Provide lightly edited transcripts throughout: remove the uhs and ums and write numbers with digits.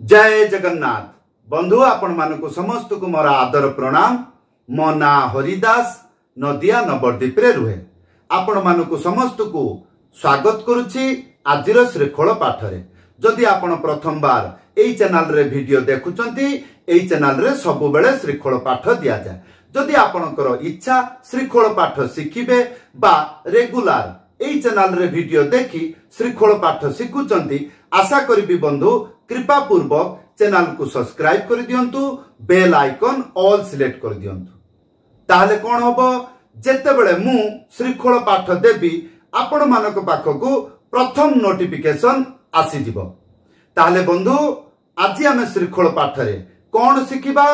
जय जगन्नाथ बंधु आपण मानक समस्त को मोर आदर प्रणाम। मो ना हरिदास नदिया नवद्वीप रे रुहे आपण मानक समस्त को स्वागत करुछि आजिर श्रृंखल पाठ रे। जदि आपण प्रथम बार एई चैनल रे वीडियो देखुचंती एई चैनल रे सब बेले श्रृंखल पाठ दिया जाय। जदि आपणकर इच्छा श्रृंखल पाठ शिखिबे बा रेगुलर एई चैनल रे वीडियो देखि श्रृंखल पाठ शिखुचंती आशा करिबी बंधु कृपा पूर्वक चैनल को सब्सक्राइब कर दियंतु, बेल आइकन ऑल सिलेक्ट कर दियंतु। ताहले कोन होबो जेतेबेले मु श्रृंखल पाठ देबी आपण मानक पाखकु प्रथम नोटिफिकेशन आसी जिवो। ताहले बंधु आज आमे श्रृंखल पाठ रे कोन शिखिबा?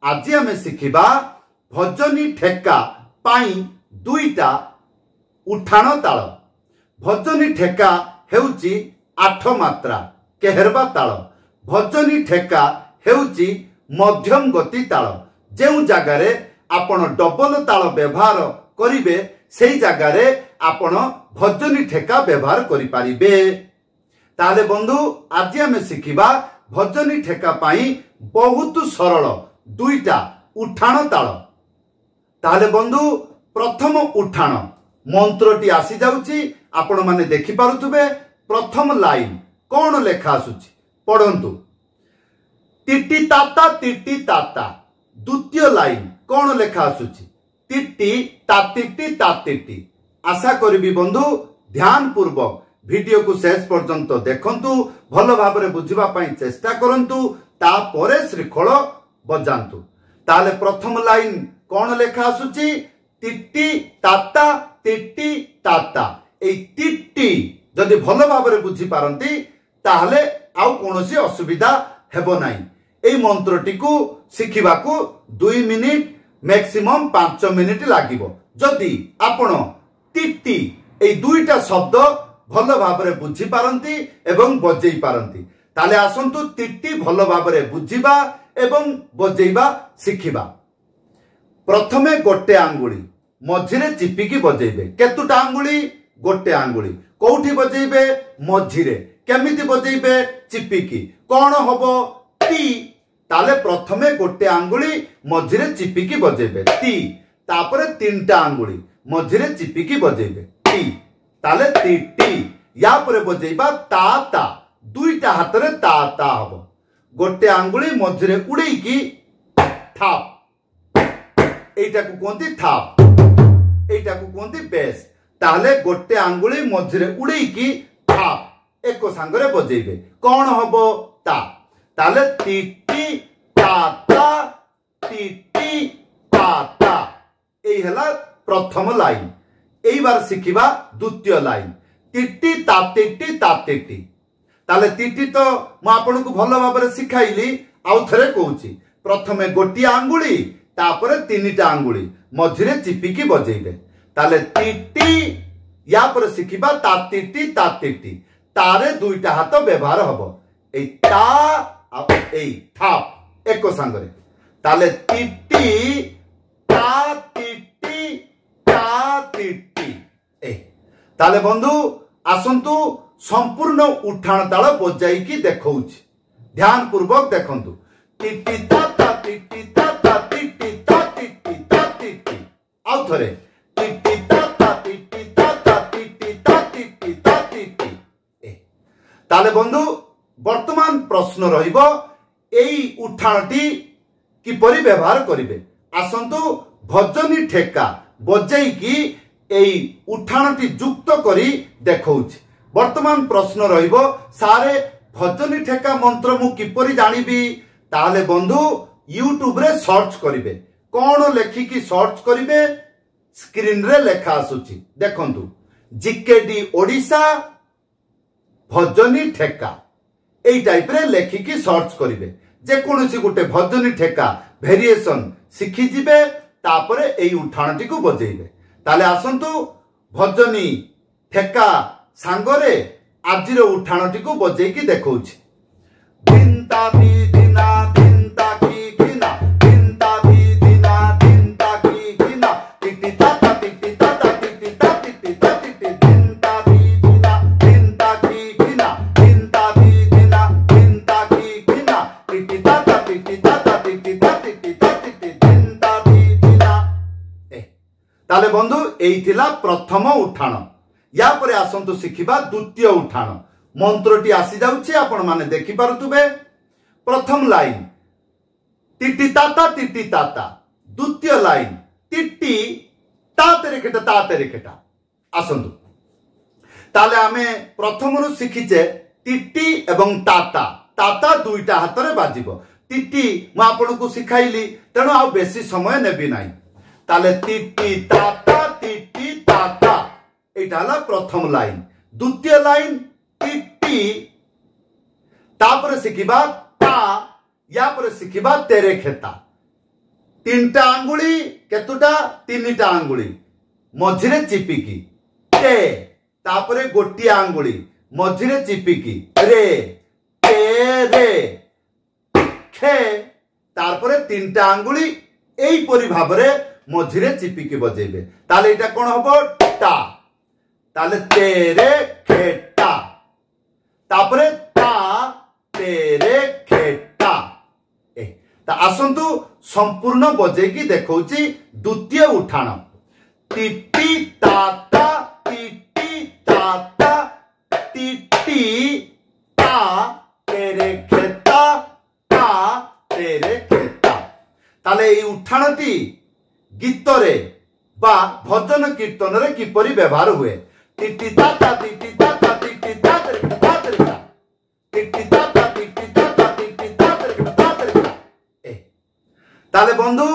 आज आमे शिखिबा भजनी ठेका पाई दुईटा उठाण ताल। भजनी ठेका हेउची 8 मात्रा केहरबा ताल। भजनी ठेका हेउची मध्यम गति ताल। जेउ जगारे आपण डबल ताल व्यवहार करिवे सेई जगारे आपण भजनी ठेका व्यवहार करि पारिबे। ताले बंधु आज आमे शिखिबा भजनी ठेका पाई बहुत सरल दुईटा उठाण ताल। ताले बंधु प्रथम उठाण मंत्रटी आसी जाउची आपण माने देखि पारुथबे। प्रथम लाइन कौन लेखा आसुची पढ़ंतु टिटी ताता टिटी ताता। द्वितीय लाइन कौन लेखा आसुची टिटी तातिटी तातिटी। आशा करिबी बंधु ध्यान पूर्वक वीडियो को शेष पर्यंत देखंतु, भल भाबरे बुझिबा पई चेष्टा करंतु, तापरे श्रृंखल बजांतु। ताले प्रथम लाइन कौन लेखा आसुची टिटी ताता टिटी ताता। ए टिटी जदि भल भाबरे बुझी पारंती ताहले आउ कोनोसी असुविधा हेबो नाही। एई मंत्रटी को शिखिबा को 2 मिनिट मैक्सिमम 5 मिनिट लागिबो। जदि आपण टिटी एई दुईटा शब्द भल भाबरे बुझी पारंती एवं बजेई पारंती ताले आसंतु टिटी भल भाबरे बुझिबा एवं बजेइबा शिखिबा। प्रथमे गोटे आंगुली मझिरे चिपिकी बजेइबे। केतुटा आंगुली? गोटे आंगुली। कोठी बजेइबे? मझिरे। केमिति बजेइबे? चिपिकी। कोन होबो? टी। ताले प्रथमे गोटे आंगुली मझिरे चिपिकी बजेइबे टी। तापरे तीनटा आंगुली मझिरे चिपिकी बजेइबे टी। ताले टी टी। या परे बजेइबा ता ता। दुईटा हातरे ता ता होबो। गोटे आंगुली मझिरे उड़ेइकी थाप। एटा को कोंती थाप, एटा को कोंती बेस। ताहले गोटे आंगुली मझिरे उड़ेइकी थाप एको सांगरे बजेइबे। कोन होबो? ता। ताले टिटी ताता टिटी ताता। एई हला प्रथम लाइन। एई बार शिखिबा द्वितीय लाइन टिटी तातिटी तातिटी। ताले टिटी तो म आपन को भलो भाबरे सिखाइली, आउ थरे कहूची। प्रथमे गोटी आंगुली तापरे तीनटा आंगुली मझिरे चिपिकी बजेइबे। ताले टिटी या पर शिखिबा तातिटी तातिटी। तारे दुईटा हाथ व्यवहार हबो। एई ता आ एई थाप एको सांगरे। ताले टिटी तातिटी तातिटी। ए ताले बंधु आसंतु संपूर्ण उठाण ताल बजाइकी देखौछि। ध्यान पूर्वक देखंतु टिटी ताता टिटी ताता टिटी तातिटी तातिटी। आउ थरे टिटी ताता टिटी ताता टिटी तातिटी तातिटी। ताले बंधु वर्तमान प्रश्न रहिबो एई उठाणटी किपरि व्यवहार करिवे। आसंतु भजनी ठेका बजाइकी एई उठाणटी युक्त करी देखौछि। वर्तमान प्रश्न रहिबो सारे भजनी ठेका मंत्र मु किपरि जानिबी? ताले बंधु यूट्यूब रे सर्च करिवे। कोन लेखिकी सर्च करिवे? स्क्रीन रे लेखा आसुची देखंतु जीकेडी ओडिशा भजनी ठेका। एई टाइप रे लेखिकी सर्च करिवे। जे कोनोसी गुटे भजनी ठेका वेरिएशन शिखि जिवे, तापरे एई उठाणटी को बजेइबे। ताले आसंतु भजनी ठेका सांगरे आजिर उठाणटी को बजेइकी देखौछि। दिनता दी दिना दिनता की किना दिनता दी दिना दिनता की किना टिटी ताता टिटी ताता टिटी तातिटी तातिटी दिनता दी दिना दिनता की किना दिनता दी दिना दिनता की किना एइथिला प्रथम उठाण। या परे आसंतु शिखिबा द्वितीय उठाण। मंत्रटी आसी जाउछि आपण माने देखि पारुथुबे। प्रथम लाइन टिटी ताता टिटी ताता। द्वितीय लाइन टिटी ता तेरेकेटा ता तेरेकेटा। आसंतु ताले आमे प्रथमरु शिखिचे टिटी एवं ताता। ताता दुईटा हाथ रे बाजिबो। टिटी म आपनको सिखाइली तेणु आ बेसी समय नेबी नाही। ताले टिटी ताता एटा हला प्रथम लाइन। द्वितीय लाइन टिटी तापर शिखिबा ता या पर शिखिबा तेरे खेता। तीनटा आंगुली केतुटा तीनटा आंगुली मझिरे चिपिकी टे तापरे गोटी आंगुली मझिरे चिपिकी रे टे रे खे तारपरे तीनटा आंगुली एई परि भाबरे मझिरे चिपिकी बजेबे। ताले एटा कोन हबो टा। ताले तेरे खेटा तापरे ता तेरे खेटा। ए ता आसंतु संपूर्ण बजेकी देखौची द्वितीय उठाण। टिटी ताता टिटी ताता टिटी ता तेरे खेता ता तेरे खेता। ताले ए उठाणटी गीतरे बा भजन कीर्तन रे किपरि व्यवहार हुए। टिटी ताता टिटी ताता टिटी ताता टिटी ताता टिटी ताता टिटी ताता टिटी ताता ताता। ए ताले बंधु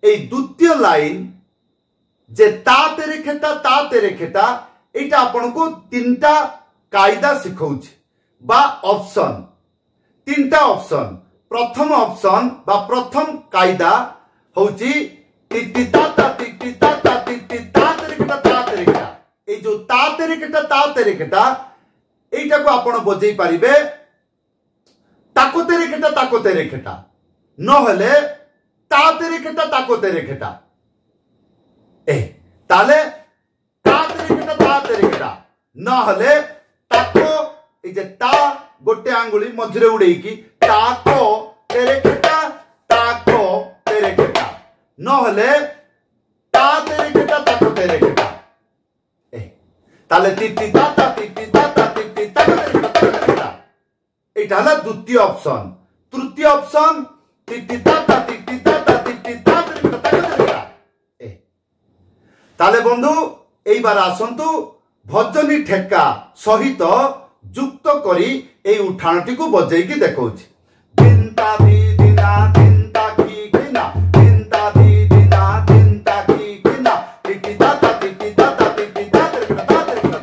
ए द्वितीय लाइन जे ता तेरे खेता एटा आपनको तीनटा कायदा सिखौछि बा ऑप्शन। तीनटा ऑप्शन। प्रथम ऑप्शन बा प्रथम कायदा होछि टिटी ताता टिटी ताता टिटी ताता तेरे खेता। ए जो ता तेरे खेता एटा को आपण बजै पारिबे ताको तेरे खेता न हले ता तेरे खेता। ए ताले ता तेरे खेता न हले ताको ए जे ता गोटे आंगुली मझिरे उड़ेई की ताको तेरे खेता न हले ता तेरे खेता ताको तेरे खेता। ए ताले टिटी ताता टिटी ताता टिटी ताता एटा हला द्वितीय ऑप्शन। तृतीय ऑप्शन टिटी ताता टिटी ताता टिटी ताता। ए ताले बंधु एई बार आसंतु भजनी ठेका सहित जुक्त करी एई उठाणटी को बजेई की देखौछि। दिनता दी दिना दिनता की किना दिनता दी दिना दिनता की किना टिटी ताता टिटी ताता टिटी ताता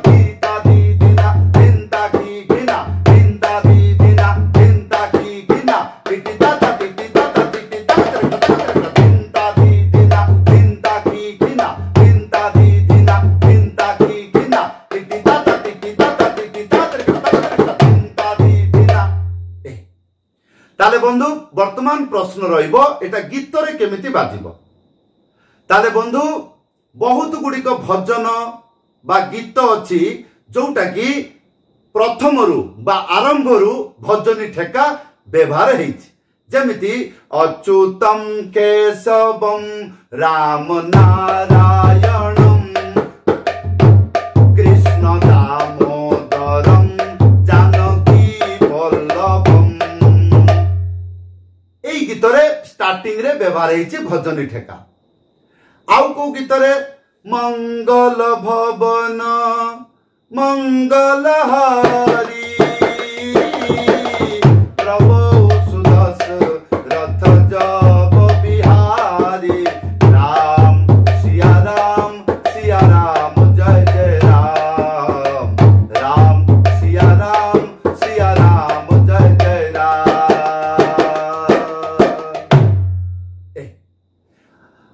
दिनता दी दिना दिनता की किना दिनता दी दिना दिनता की किना टिटी ताता टिटी ताता टिटी ताता दिनता दी दिना दिनता की किना दिनता दी दिना दिनता की किना टिटी ताता टिटी ताता टिटी ताता दिनता दी दिना। ताले बंधु वर्तमान प्रश्न रहिबो एटा गीत रे केमिति बाजिबो। ताले बंधु बहुत गुड़िक भजन बा गीत अछि जोटा की प्रथमरु बा आरंभरु भजनी ठेका व्यवहार हेछि। जेमिति अच्युतम केशवम राम नारायणम कृष्ण दामोदरम जानकी वल्लभम। एई गीतरे स्टार्टिंग रे व्यवहार हेछि भजनी ठेका। आउ को गीतरे मंगल भवन मंगल हारी प्रभु सुदस रथ जब बिहारी राम सिया राम जय जय राम राम सिया राम जय जय राम।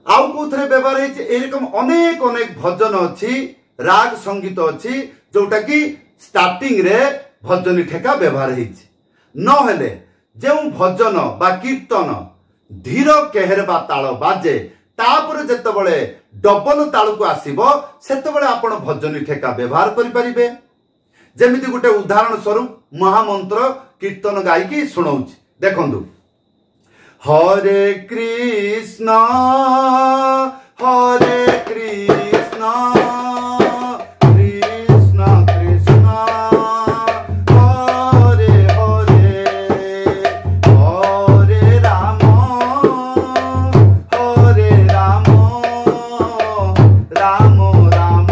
आउ कोथरे व्यवहार हेछि एरकम अनेक अनेक भजन अछि राग संगीत अछि जोटा की स्टार्टिंग रे भजनी ठेका व्यवहार हेछि। न हेले जे भजन बा कीर्तन धीर केहर बा ताल बाजे तापर जेतेबेले डबल ताल को आसीबो सेतेबेले आपण भजनी ठेका व्यवहार करि परिबे। जेमिति गुटे उदाहरण स्वरूप महामंत्र कीर्तन गायकी सुनाउछि देखंदु। हरे कृष्ण हरे कृष्ण कृष्ण कृष्ण हरे हरे हरे राम राम राम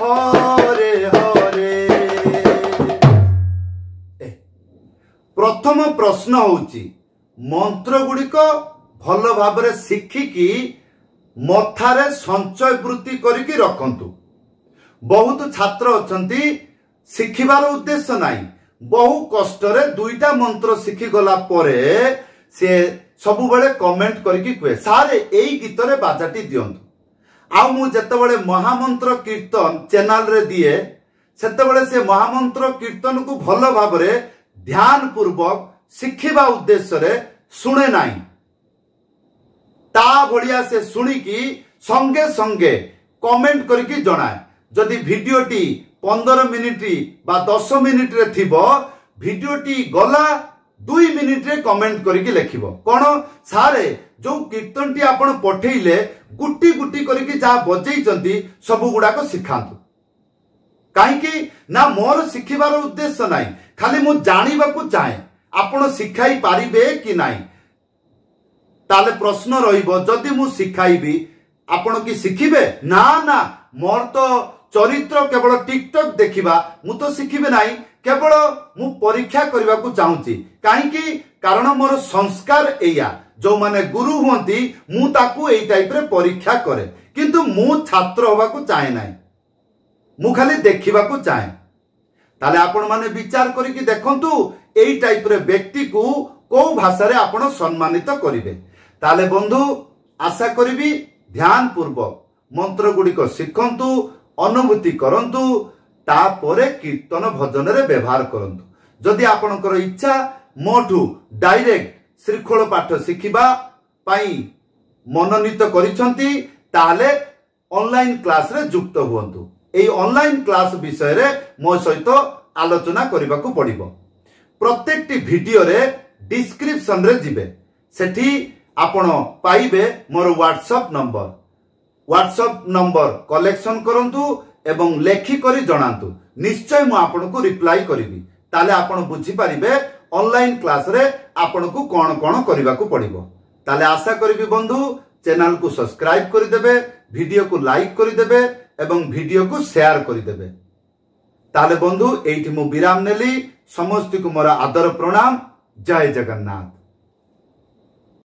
हरे हरे। प्रथम प्रश्न होउची मंत्र गुड़िक भल भाव शिखिकी मथारे संचय वृत्ति करिकी रखंतु। बहुत छात्र अछंती शिखिबार उद्देश्य नाही, बहु कष्टरे दुईटा मंत्र शिखी गला परे से सबु बेले कमेंट करिकी कुए सारे एई गीतरे बाजाटी दियंतु। आ मु जेतेबेले महामंत्र कीर्तन चैनल रे दिए सेतेबेले से महामंत्र कीर्तन को भल भाव ध्यान पूर्वक शिखिबा उद्देश्य रे सुने नाही, ता भलिया से सुनिकी संगे संगे कमेंट करके जनाए। जदि वीडियोटी 15 मिनिट बा 10 मिनिट रे थिबो, वीडियोटी गला 2 मिनिट रे कमेंट करके लिखिबो कोन सारे जो कीर्तन टी आपण पठेइले गुटी गुटी करके जा बजेइचंती सब गुडा को सिखांतु। काहेकि ना मोर शिखिबार उद्देश्य नाही, खाली मु जानिबा को चाहे आपण शिखाई पारिबे कि नाही। ताले प्रश्न रहिबो जदि मु शिखाइबी आपण की शिखिबे ना ना मोर तो चरित्र केवल टिकटॉक देखिबा मु तो शिखिबे नाही, केवल मु परीक्षा करबा को चाहूची। काहेकि कारण मोर संस्कार एया जो माने गुरु हुंती मु ताकू एई टाइप रे परीक्षा करे, किंतु मु छात्र होबा को चाहे नाही, मु खाली देखिबा को चाहे। ताले आपण माने विचार करिकि देखंतु एई टाइप रे व्यक्ति को को भाषा रे आपण सम्मानित करिवे। ताले बंधु आशा करिबी ध्यान पूर्वक मंत्र गुडी को शिखंतु, अनुभूति करंतु, तापरे कीर्तन भजन रे व्यवहार करंतु। जदि आपनकर इच्छा मोठू डायरेक्ट श्रीखोल पाठ शिखिबा पाई मनोनीत करिसंती ताले ऑनलाइन क्लास रे युक्त हुअंतु। एई ऑनलाइन क्लास विषय रे मो सहित आलोचना करबा को पड़िबो। प्रत्येकटी वीडियो रे डिस्क्रिप्शन रे जिबे, सेठी आपण पाइबे मोर व्हाट्सएप नंबर कलेक्शन करंतु एवं लेखि करी जणांतु। निश्चय मु आपन को रिप्लाई करिवि, ताले आपण बुझी परिबे ऑनलाइन क्लास रे आपण को कोन कोन करबा को पड़िबो। ताले आशा करिवि बंधु चैनल को सब्सक्राइब करि देबे, वीडियो को लाइक करि देबे एवं वीडियो को शेयर करि देबे। ताले बंधु एठी मु विराम नेली। समस्त को मोर आदर प्रणाम। जय जगन्नाथ।